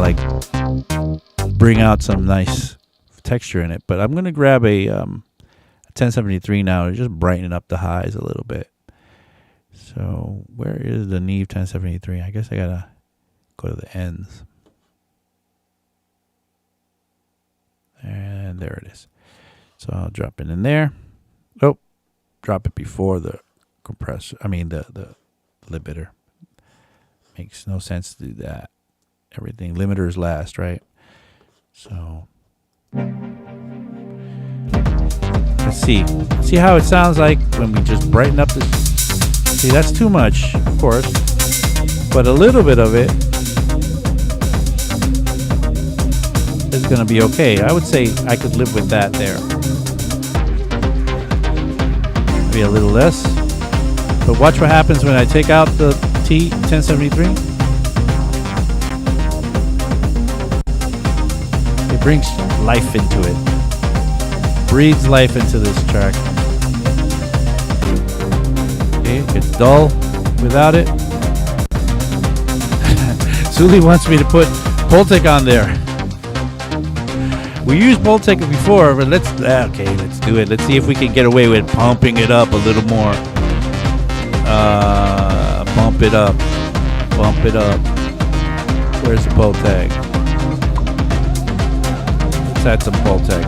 like bring out some nice texture in it. But I'm gonna grab a 1073 now to just brighten up the highs a little bit. So where is the Neve 1073? I guess I gotta go to the ends. And there it is. So I'll drop it in there. Oh, drop it before the compressor. I mean the limiter. Makes no sense to do that. Everything limiters last, right? So let's see how it sounds like when we just brighten up this. See, that's too much, of course, but a little bit of it is gonna be okay. I would say I could live with that there. Maybe a little less, but watch what happens when I take out the T1073. It brings life into it, breathes life into this track. Okay, it gets dull without it. Suli wants me to put Pultec on there. We used Pultec before, but let's do it. Let's see if we can get away with pumping it up a little more. Bump it up. Where's the Pultec? Let's add some Pultec.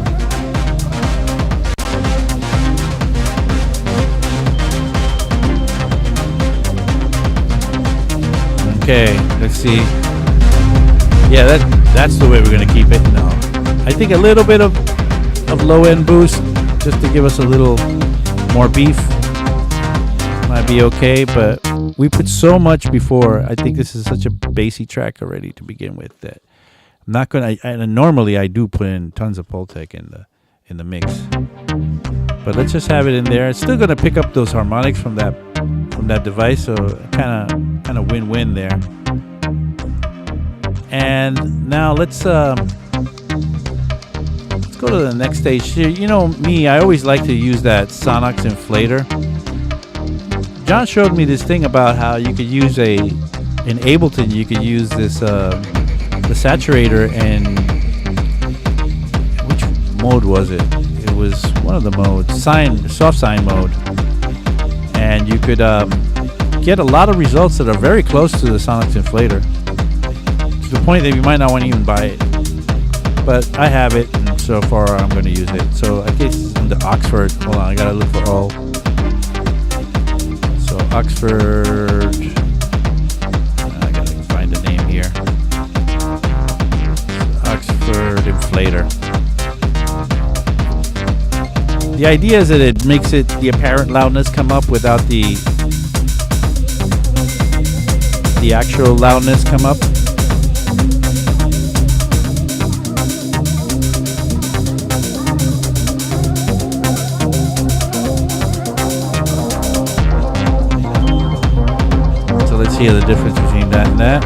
Okay, let's see. Yeah, that's the way we're gonna keep it. No, I think a little bit of low end boost just to give us a little more beef might be okay. But we put so much before. I think this is such a bassy track already to begin with that I'm not gonna. And normally I do put in tons of Pultec in the mix, but let's just have it in there. It's still gonna pick up those harmonics from that device, so kind of win-win there. And now let's go to the next stage. You know me, I always like to use that Sonox inflator. John showed me this thing about how you could use in Ableton, you could use this the saturator, and which mode was it? It was one of the modes, soft sine mode. And you could get a lot of results that are very close to the Sonox inflator, to the point that you might not want to even buy it. But I have it, and so far I'm going to use it. So I guess under Oxford, hold on, I got to look for all. So Oxford, I got to find the name here. Oxford inflator. The idea is that it makes the apparent loudness come up without the actual loudness come up. So let's see the difference between that and that.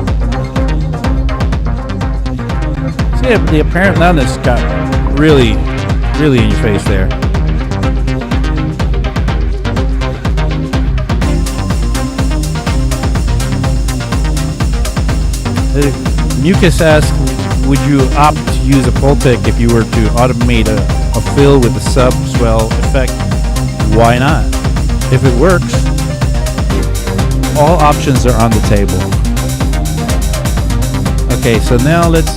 See, the apparent loudness got really in your face there. Mucus asks, would you opt to use a Pultec if you were to automate a fill with a sub swell effect? Why not? If it works, all options are on the table. Okay, so now let's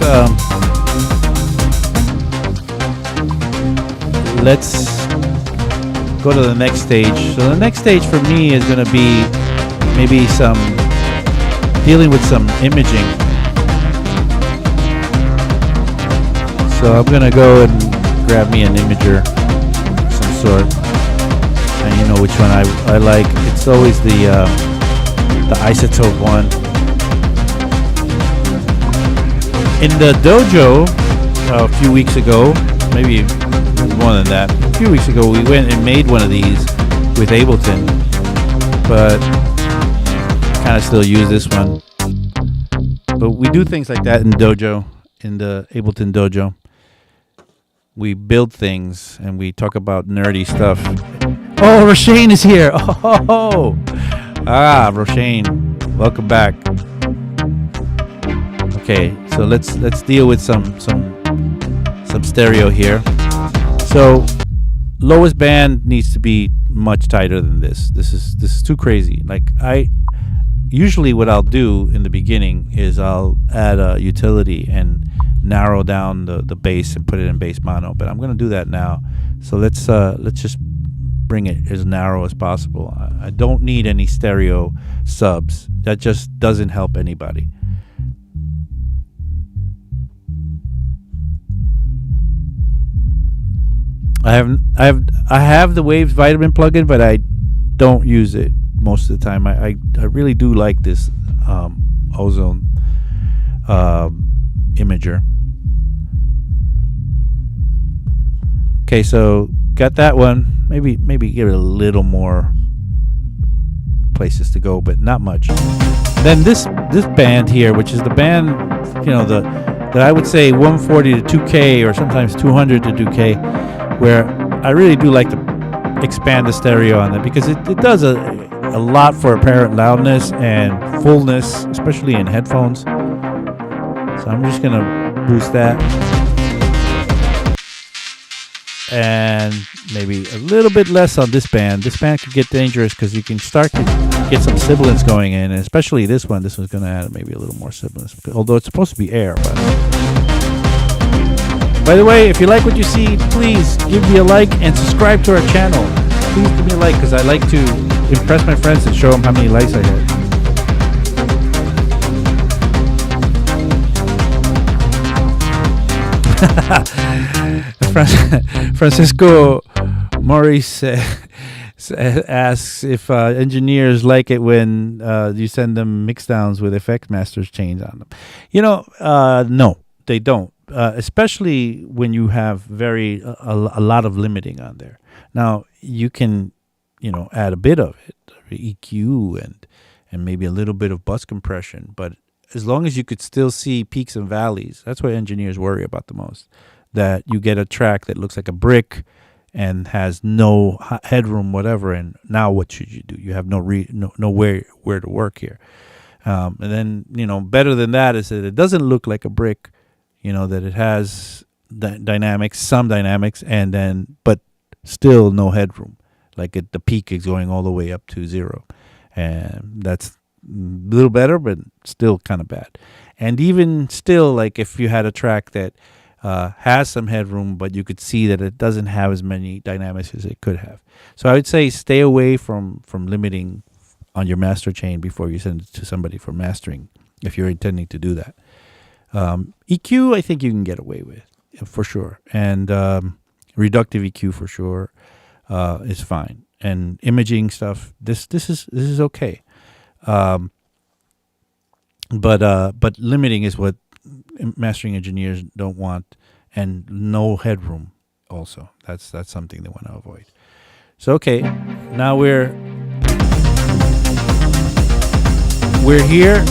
go to the next stage. So the next stage for me is going to be maybe dealing with some imaging. So I'm gonna go and grab me an imager of some sort, and you know which one I like. It's always the isotope one. In the dojo a few weeks ago, maybe more than that, a few weeks ago, we went and made one of these with Ableton, but kind of still use this one. But we do things like that in dojo, in the Ableton dojo. We build things and we talk about nerdy stuff. Oh, Roshane is here. Oh, Roshane, welcome back. Okay, so let's deal with some some stereo here. So lowest band needs to be much tighter than this. This is too crazy. Like usually what I'll do in the beginning is I'll add a utility and narrow down the bass and put it in bass mono, but I'm gonna do that now. So let's just bring it as narrow as possible. I don't need any stereo subs. That just doesn't help anybody. I have the Waves Vitamin plugin, but I don't use it most of the time. I really do like this Ozone imager. Okay, so got that one. Maybe give it a little more places to go, but not much. Then this band here, which is the band, that I would say 140 to 2K or sometimes 200 to 2K, where I really do like to expand the stereo on it because it does a lot for apparent loudness and fullness, especially in headphones. So I'm just gonna boost that. And maybe a little bit less on this band. This band could get dangerous because you can start to get some sibilance going in, and especially this one. This one's going to add maybe a little more sibilance, although it's supposed to be air. But by the way, if you like what you see, please give me a like and subscribe to our channel. Please give me a like because I like to impress my friends and show them how many likes I have. Francisco Maurice asks if engineers like it when you send them mix downs with effect masters chains on them. No, they don't. Especially when you have a lot of limiting on there. Now you can, add a bit of it, EQ and maybe a little bit of bus compression, but as long as you could still see peaks and valleys, that's what engineers worry about the most. That you get a track that looks like a brick and has no headroom, whatever. And now what should you do? You have nowhere to work here. And then, better than that is that it doesn't look like a brick, that it has dynamics, some dynamics, but still no headroom. Like the peak is going all the way up to 0. And that's a little better, but still kind of bad. And even still, like if you had a track that has some headroom, but you could see that it doesn't have as many dynamics as it could have. So I would say stay away from limiting on your master chain before you send it to somebody for mastering, if you're intending to do that. EQ, I think you can get away with, for sure. And reductive EQ, for sure, is fine. And imaging stuff, this is okay. But limiting is what mastering engineers don't want, and no headroom also. That's something they want to avoid. So okay, now we're here,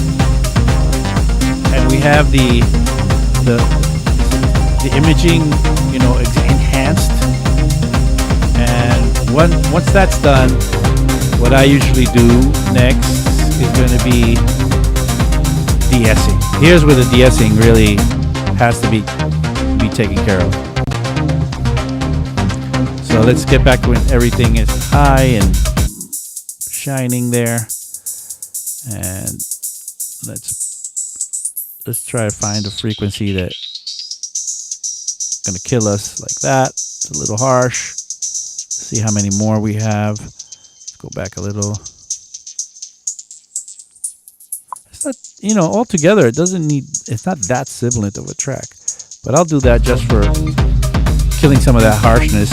and we have the imaging, enhanced. And once that's done, what I usually do next is going to be de-essing. Here's where the de-essing really has to be taken care of. So let's get back to when everything is high and shining there, and let's try to find a frequency that's gonna kill us like that. It's a little harsh. Let's see how many more we have. Let's go back a little. Altogether, it's not that sibilant of a track, but I'll do that just for killing some of that harshness.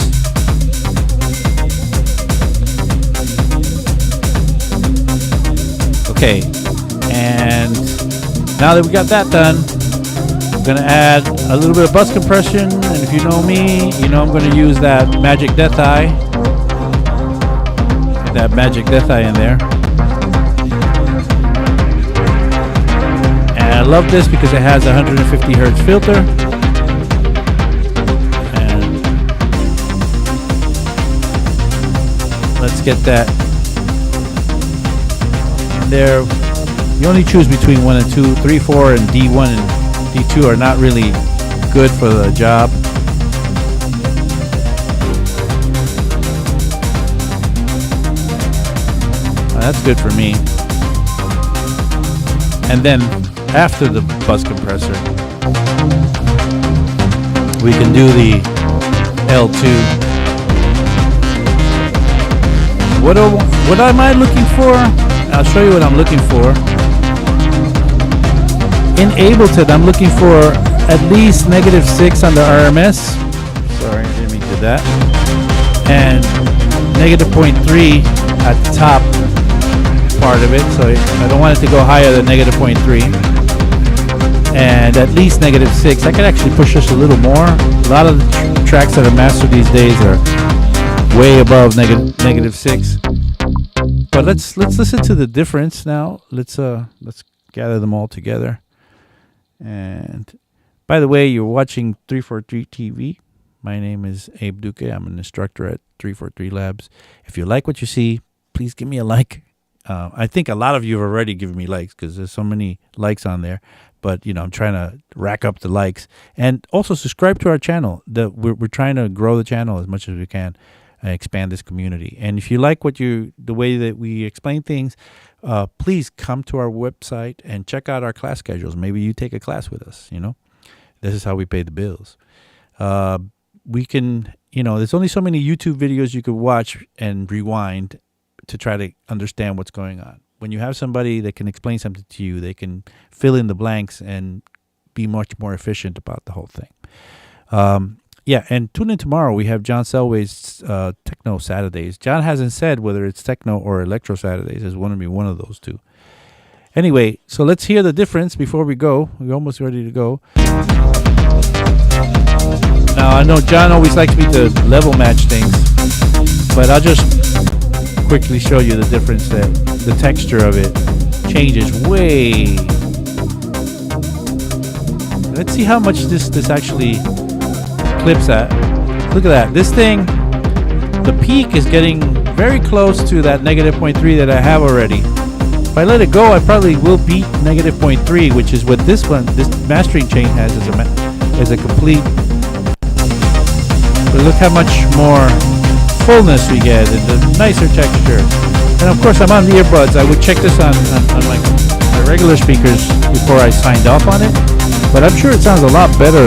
Okay, and now that we got that done, I'm gonna add a little bit of bus compression, and if you know me, I'm gonna use that Magic Death Eye. Get that Magic Death Eye in there. I love this because it has a 150 hertz filter, and let's get that there. You only choose between 1 and 2, 3, 4, and D1 and D2 are not really good for the job. That's good for me. And then after the bus compressor, we can do the L2. What am I looking for? I'll show you what I'm looking for. In Ableton, I'm looking for at least -6 on the RMS. Sorry, I didn't mean to do that. And -0.3 at the top part of it. So I don't want it to go higher than -0.3. And at least -6. I could actually push this a little more. A lot of the tracks that are mastered these days are way above -6. But let's listen to the difference now. Let's gather them all together. And by the way, you're watching 343 TV. My name is Abe Duque. I'm an instructor at 343 Labs. If you like what you see, please give me a like. I think a lot of you have already given me likes because there's so many likes on there. But, I'm trying to rack up the likes. And also subscribe to our channel. We're trying to grow the channel as much as we can and expand this community. And if you like the way that we explain things, please come to our website and check out our class schedules. Maybe you take a class with us, This is how we pay the bills. We can, there's only so many YouTube videos you could watch and rewind to try to understand what's going on. When you have somebody that can explain something to you, they can fill in the blanks and be much more efficient about the whole thing. And tune in tomorrow. We have John Selway's Techno Saturdays. John hasn't said whether it's Techno or Electro Saturdays. It's going to be one of those two. Anyway, so let's hear the difference before we go. We're almost ready to go. Now, I know John always likes me to level match things, but I'll just quickly show you the difference that the texture of it changes way. Let's see how much this actually clips at. Look at that. This thing, the peak is getting very close to that -0.3 that I have already. If I let it go, I probably will beat -0.3, which is what this mastering chain has as a complete. But look how much more fullness we get and the nicer texture. And of course, I'm on the earbuds. I would check this on my regular speakers before I signed off on it. But I'm sure it sounds a lot better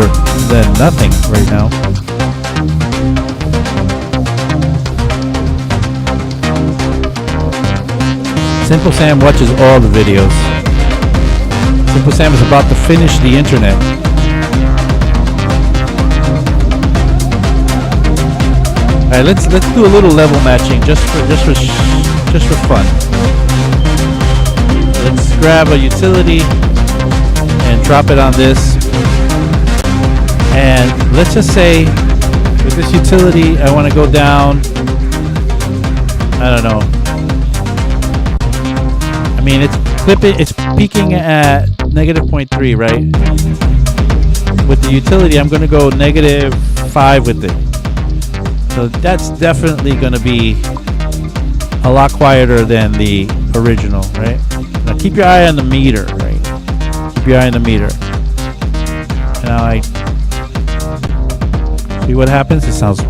than nothing right now. Simple Sam watches all the videos. Simple Sam is about to finish the internet. All right, let's do a little level matching just for fun. Let's grab a utility and drop it on this. And let's just say with this utility, I want to go down. I don't know. I mean, it's peaking at -0.3, right? With the utility, I'm going to go -5 with it. So that's definitely going to be a lot quieter than the original, right? Now keep your eye on the meter, right? Keep your eye on the meter. Now I see what happens. It sounds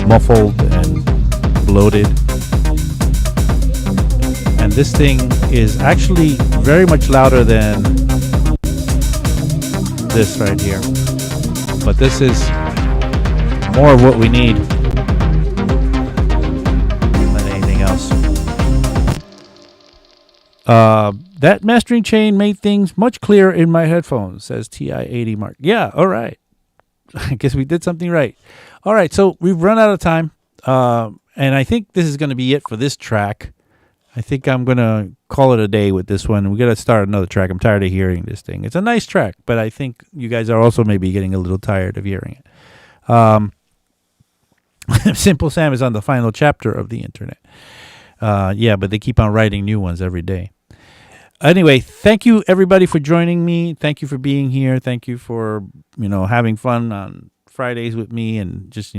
muffled and bloated. And this thing is actually very much louder than this right here. But this is more of what we need than anything else. That mastering chain made things much clearer in my headphones, says TI-80 Mark. Yeah, all right. I guess we did something right. All right, so we've run out of time. And I think this is going to be it for this track. I think I'm going to call it a day with this one. We got to start another track. I'm tired of hearing this thing. It's a nice track, but I think you guys are also maybe getting a little tired of hearing it. Simple Sam is on the final chapter of the internet. Yeah, but they keep on writing new ones every day. Anyway, thank you everybody for joining me. Thank you for being here. Thank you for, having fun on Fridays with me and just,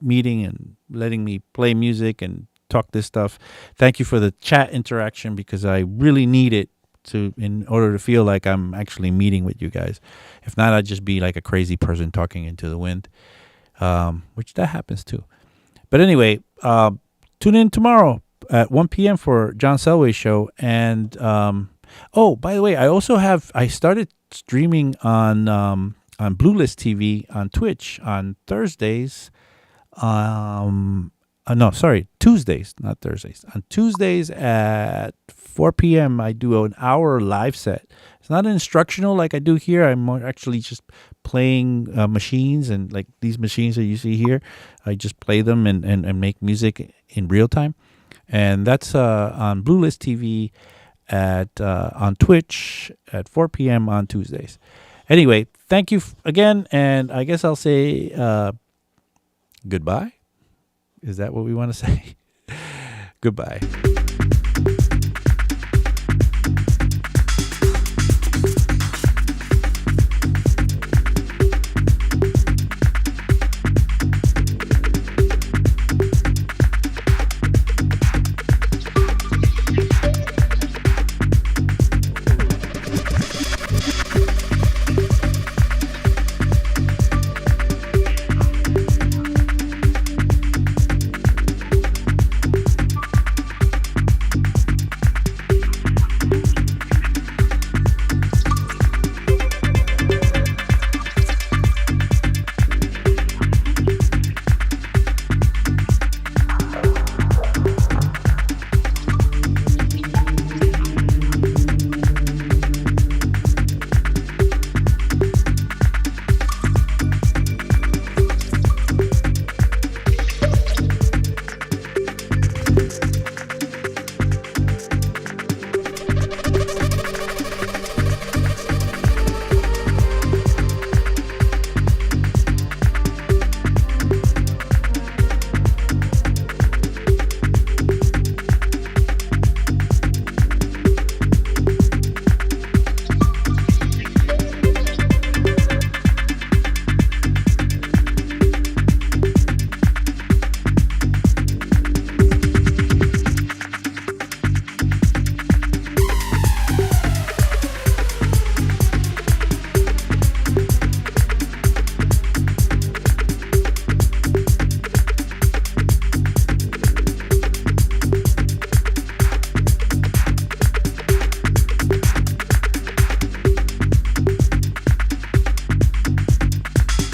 meeting and letting me play music and talk this stuff. Thank you for the chat interaction because I really need it in order to feel like I'm actually meeting with you guys. If not, I'd just be like a crazy person talking into the wind, which that happens too. But anyway, tune in tomorrow. at 1 p.m. for John Selway's show. And oh, by the way, I started streaming on Bluelist TV on Twitch on Thursdays. No, sorry, Tuesdays, not Thursdays. On Tuesdays at 4 p.m., I do an hour live set. It's not instructional like I do here. I'm more actually just playing machines, and like these machines that you see here, I just play them and make music in real time. And that's on Bluelist TV on Twitch at 4 p.m. on Tuesdays. Anyway, thank you again, and I guess I'll say goodbye. Is that what we want to say? Goodbye.